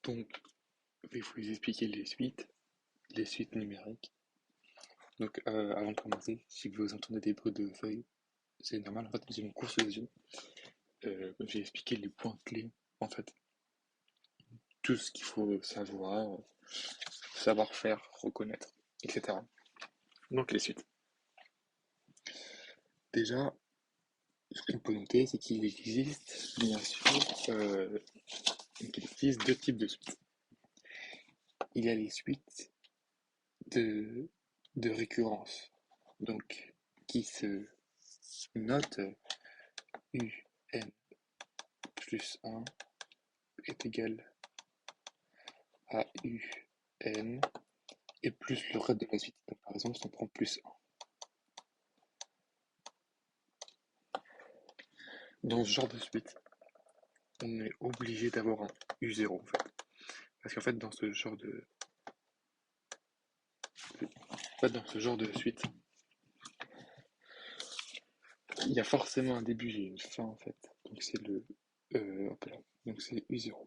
Donc, il faut vous expliquer les suites numériques. Donc, avant de commencer, si vous entendez des bruits de feuilles, c'est normal, en fait, j'ai mon cours sous les yeux. J'ai expliqué les points clés, en fait, tout ce qu'il faut savoir faire, reconnaître, etc. Donc, les suites. Déjà, ce qu'on peut noter, c'est qu'il existe, bien sûr, qu'il existe deux types de suites. Il y a les suites de, de récurrence, donc qui se notent UN plus 1 est égal à UN et plus le reste de la suite. Donc, par exemple, si on prend plus 1. Dans ce genre de suite, on est obligé d'avoir un U0 en fait. Parce qu'en fait, dans ce genre de suite, il y a forcément un début et une fin en fait. Donc c'est hop là. Donc c'est U0.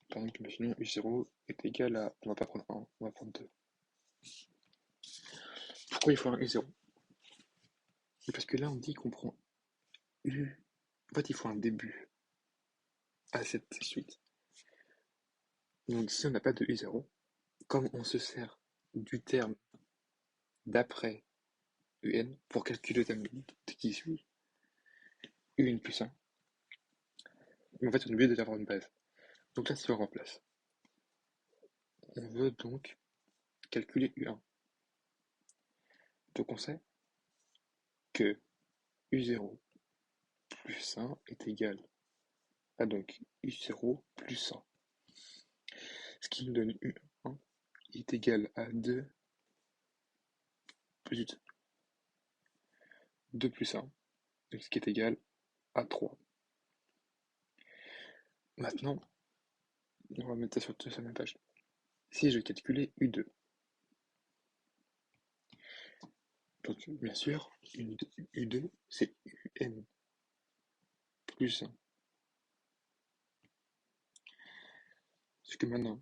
Par exemple, imaginons U0 est égal à, on va pas prendre 1, on va prendre 2. Pourquoi il faut un U0? Parce que là, on dit qu'on prend U. En fait, il faut un début à cette suite. Donc, si on n'a pas de U0, comme on se sert du terme d'après UN pour calculer le terme qui suit, UN plus 1, en fait, on est obligé d'avoir une base. Donc là, si on remplace, on veut donc calculer U1. Donc on sait que U0 plus 1 est égal à donc U0 plus 1. Ce qui nous donne U1 est égal à 2 plus 2 plus 1, donc ce qui est égal à 3. Maintenant, on va mettre ça sur la même page. Si je calculais U2, donc bien sûr, U2 c'est UN plus 1. Parce que maintenant,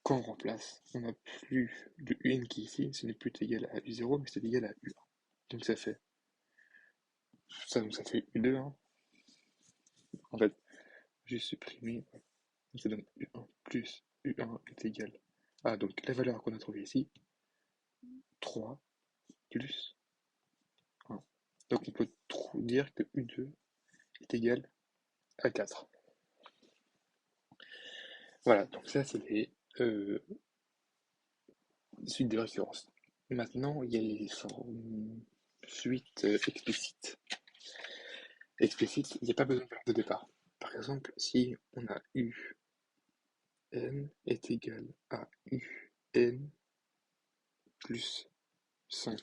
quand on remplace, on n'a plus de UN qui est ici, ce n'est plus égal à U0, mais c'est égal à U1. Donc ça fait U2, hein. En fait, j'ai supprimé, ça donne U1 plus U1 est égal à, donc la valeur qu'on a trouvée ici, 3 plus 1. Donc on peut dire que U2 est égal à 4. Voilà, donc ça c'est les suites de récurrence. Maintenant, il y a les suites explicites. Explicites, il n'y a pas besoin de valeur de départ. Par exemple, si on a U n est égal à U n plus 5.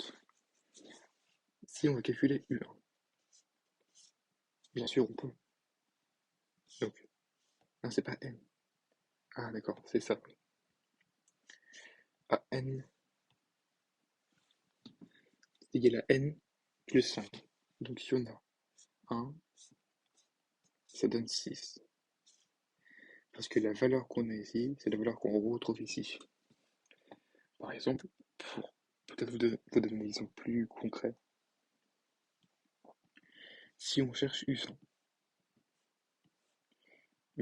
Si on veut calculer U1, bien sûr on peut. Donc, non, c'est pas n. Ah d'accord, c'est ça. À n est égal à n plus 5. Donc si on a 1, ça donne 6. Parce que la valeur qu'on a ici, c'est la valeur qu'on retrouve ici. Par exemple, pour peut-être vous donner un exemple plus concret, si on cherche U100,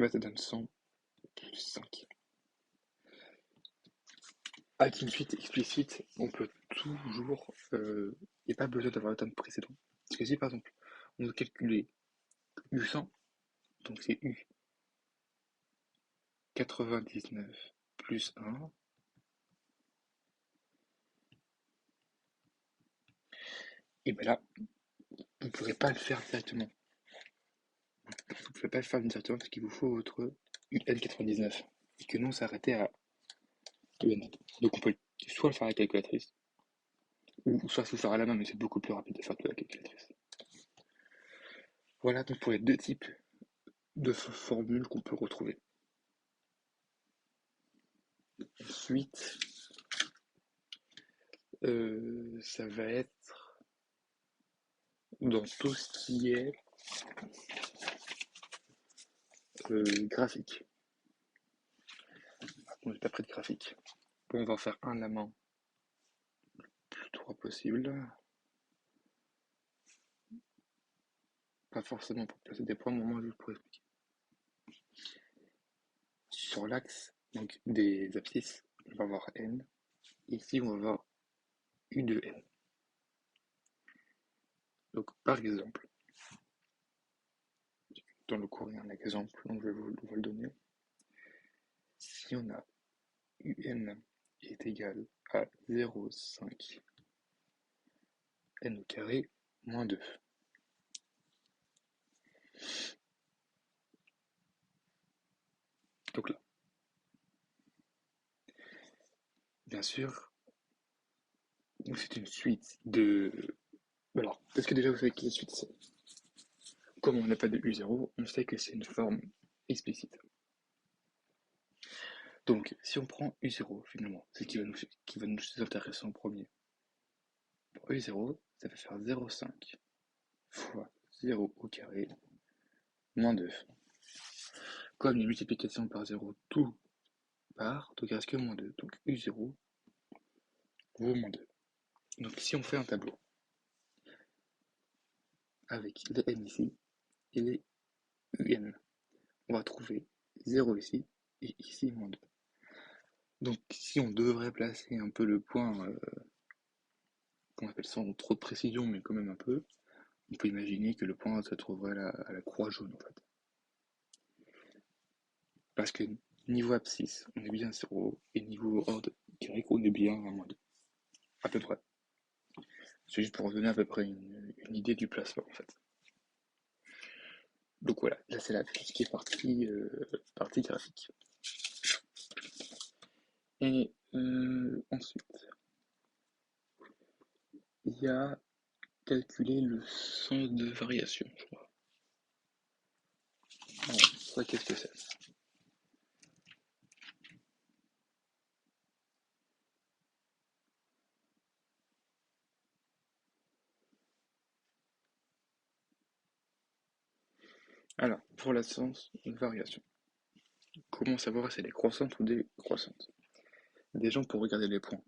ça donne 100 plus 5. Avec une suite explicite, on peut toujours. Il n'y a pas besoin d'avoir le terme précédent. Parce que si par exemple, on veut calculer U100, donc c'est U 99 plus 1, et bien là, vous ne pourrez pas le faire directement. Vous ne pouvez pas le faire directement parce qu'il vous faut votre UN99 et que non s'arrêter à UN. Donc on peut soit le faire à la calculatrice, ou soit se faire à la main, mais c'est beaucoup plus rapide de faire de la calculatrice. Voilà donc pour les deux types de formules qu'on peut retrouver. Ensuite, ça va être dans tout ce qui est graphique. Bon, j'ai pas pris de graphique. Bon, on va en faire un de la main, le plus droit possible. Pas forcément pour placer des points, mais au moins juste pour expliquer. Sur l'axe donc des abscisses, on va avoir n. Ici, on va avoir U de n. Donc, par exemple, dans le cours, il y a un exemple, donc je vais vous le donner. Si on a un est égal à 0,5 n au carré moins 2. Donc là, bien sûr, c'est une suite de... Alors, est-ce que déjà vous savez que la suite c'est? Comme on n'a pas de U0, on sait que c'est une forme explicite. Donc, si on prend U0, finalement, c'est ce qui va nous intéresser en premier. Pour U0, ça va faire 0,5 fois 0 au carré moins 2. Comme les multiplications par 0, tout part, donc il reste que moins 2. Donc U0 vaut moins 2. Donc si on fait un tableau avec les n ici et les un, on va trouver 0 ici et ici moins 2. Donc si on devrait placer un peu le point, qu'on appelle ça sans trop de précision, mais quand même un peu, on peut imaginer que le point se trouverait à la croix jaune en fait. Parce que niveau abscisse, on est bien à 0, et niveau ordre carré, on est bien à moins 2. À peu près. C'est juste pour donner à peu près une idée du placement en fait. Donc voilà, là c'est tout ce qui est partie graphique. Et ensuite, il y a calculer le sens de variation, je crois. Alors, ça, qu'est-ce que c'est? Alors, pour la sens de variation, comment savoir si elle est croissante ou décroissante? Déjà, pour regarder les points,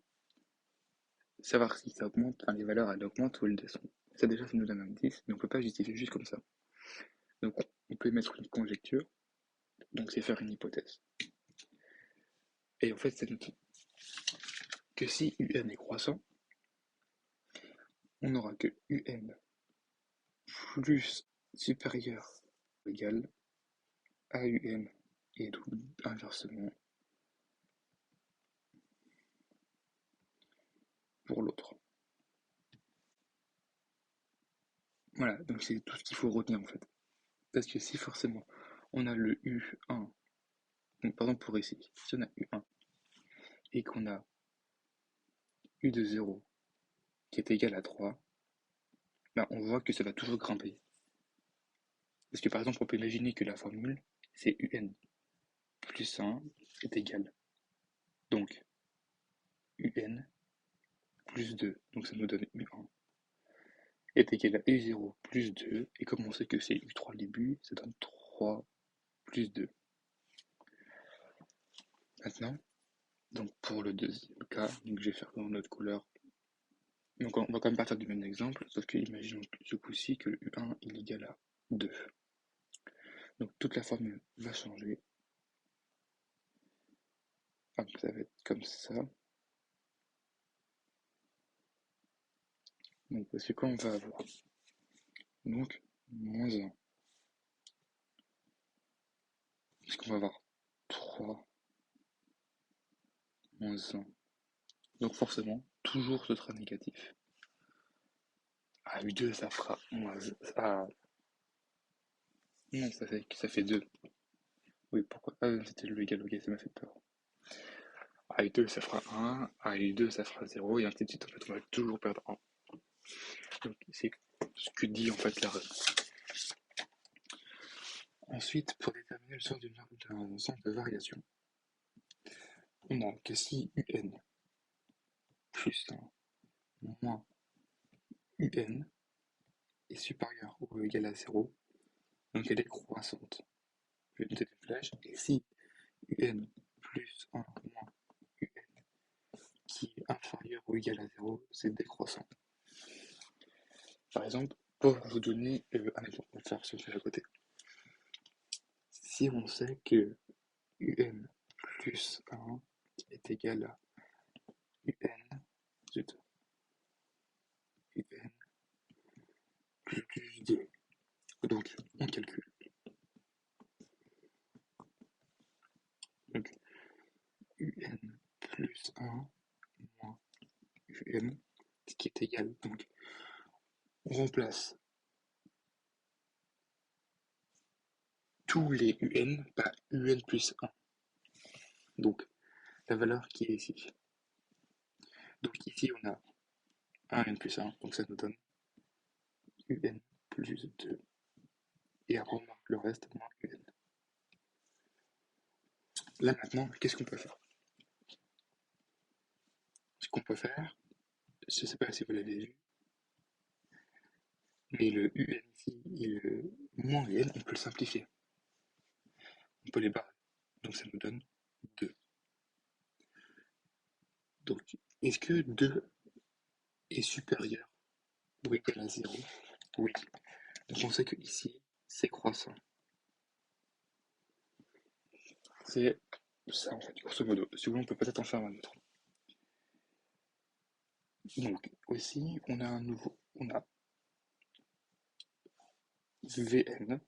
savoir si ça augmente, enfin, les valeurs elles augmentent ou elles descendent. Ça déjà, ça nous donne un indice, mais on peut pas justifier juste comme ça. Donc, on peut mettre une conjecture, donc c'est faire une hypothèse. Et en fait, ça nous dit que si UN est croissant, on n'aura que UN plus supérieur ou égal à UN, et donc inversement pour l'autre. Voilà, donc c'est tout ce qu'il faut retenir en fait. Parce que si forcément on a le U1, donc par exemple pour ici, si on a U1 et qu'on a U de 0 qui est égal à 3, ben on voit que ça va toujours grimper. Parce que par exemple on peut imaginer que la formule c'est UN plus 1 est égal. Donc UN plus 2, donc ça nous donne U1, est égal à U0 plus 2, et comme on sait que c'est U3 le début, ça donne 3 plus 2. Maintenant, donc pour le deuxième cas, donc je vais faire dans notre couleur. Donc on va quand même partir du même exemple, sauf que imaginons ce coup-ci que U1 est égal à 2. Donc toute la formule va changer. Hop, ça va être comme ça. Donc parce que quoi on va avoir? Donc moins 1. Puisqu'on va avoir 3 moins 1. Donc forcément, toujours ce sera négatif. Ah, U2 ça fera moins... Ah, non, ça fait 2. Oui, pourquoi? Ah, c'était le égal, ok, ça m'a fait peur. A U2 ça fera 1, A U2 ça fera 0, et ainsi de suite, en fait, on va toujours perdre 1. Donc c'est ce que dit en fait la règle. Ensuite, pour déterminer le sens d'un sens de variation, on a que si UN plus 1 moins UN est supérieur ou égal à 0, donc elle est croissante. unité d'une flèche, et si un plus 1 moins un qui est inférieur ou égal à 0, c'est décroissant. Par exemple, pour vous donner un exemple, on va faire ce fait à côté. Si on sait que un plus 1 est égal à un, zut, un plus 2, donc on calcule. Donc un plus 1 moins un, ce qui est égal, donc on remplace tous les un par un plus 1. Donc la valeur qui est ici. Donc ici on a un n plus 1, donc ça nous donne un plus 2. Et après on marque le reste moins un. Là maintenant, qu'est-ce qu'on peut faire? Ce qu'on peut faire, je ne sais pas si vous l'avez vu, mais le un ici et le moins un, on peut le simplifier. On peut les barrer. Donc ça nous donne 2. Donc, est-ce que 2 est supérieur ou égal à 0? Oui. Donc on sait que ici, c'est croissant. C'est ça en fait, grosso modo. Si vous voulez, on peut peut-être en faire un autre. Donc aussi, on a on a Vn,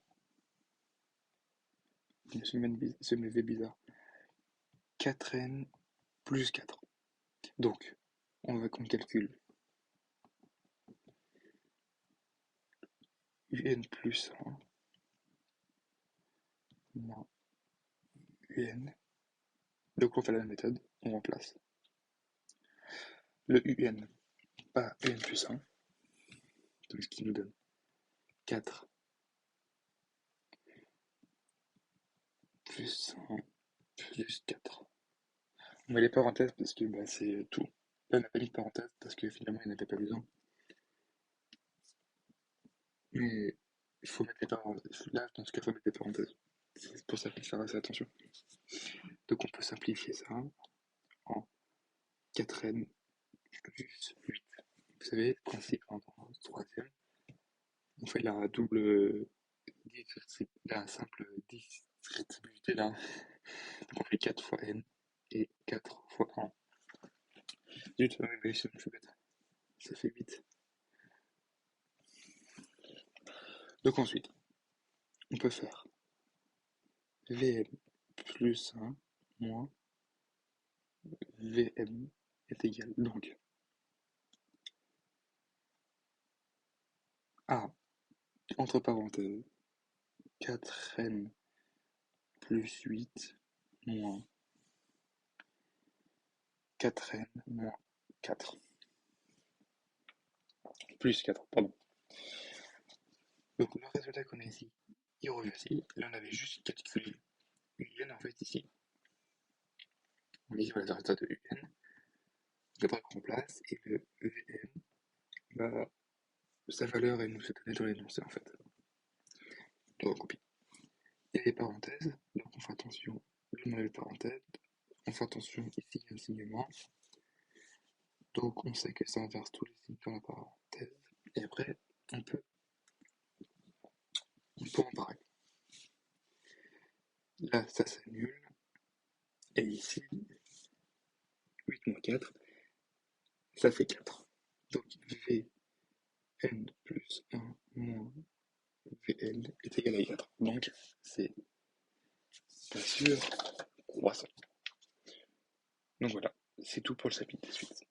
ce V bizarre, 4n plus 4. Donc, on va qu'on calcule un plus 1 moins un. Donc on fait la même méthode, on remplace le un par un plus 1, donc ce qui nous donne 4 plus 1 plus 4. On met les parenthèses parce que bah, c'est tout. Là, on n'a pas mis de parenthèses parce que finalement, il n'y en avait pas besoin. Mais il faut mettre les parenthèses. Là, dans ce cas, il faut mettre des parenthèses. C'est pour ça qu'il faut faire assez attention. Donc, on peut simplifier ça en 4n plus 8. Vous savez, principe en troisième, on fait la double la simple distributivité là. Donc, on fait 4 fois n et 4 fois 1. Zut, oui, mais je suis bête. Ça fait 8. Donc ensuite, on peut faire Vm plus 1 moins Vm est égal donc à, entre parenthèses, 4n plus 8 moins 4n moins 4. Plus 4, pardon. Donc le résultat qu'on a ici, il revient ici. Là, on avait juste calculé un en fait ici. On dit voilà le résultat de un. Après qu'on remplace et le Vm, bah, sa valeur elle nous est donnée dans l'énoncé en fait. On recopie. Et les parenthèses, donc on fait attention, là on a les parenthèses, on fait attention ici il y a un signe moins, donc on sait que ça inverse tous les signes dans la parenthèse, et après on peut en parler. Là ça s'annule, et ici 8 moins 4, ça fait 4. Donc Vn plus 1 moins Vn est égal à 4. Donc c'est bien sûr croissant. Donc voilà, c'est tout pour le chapitre 18.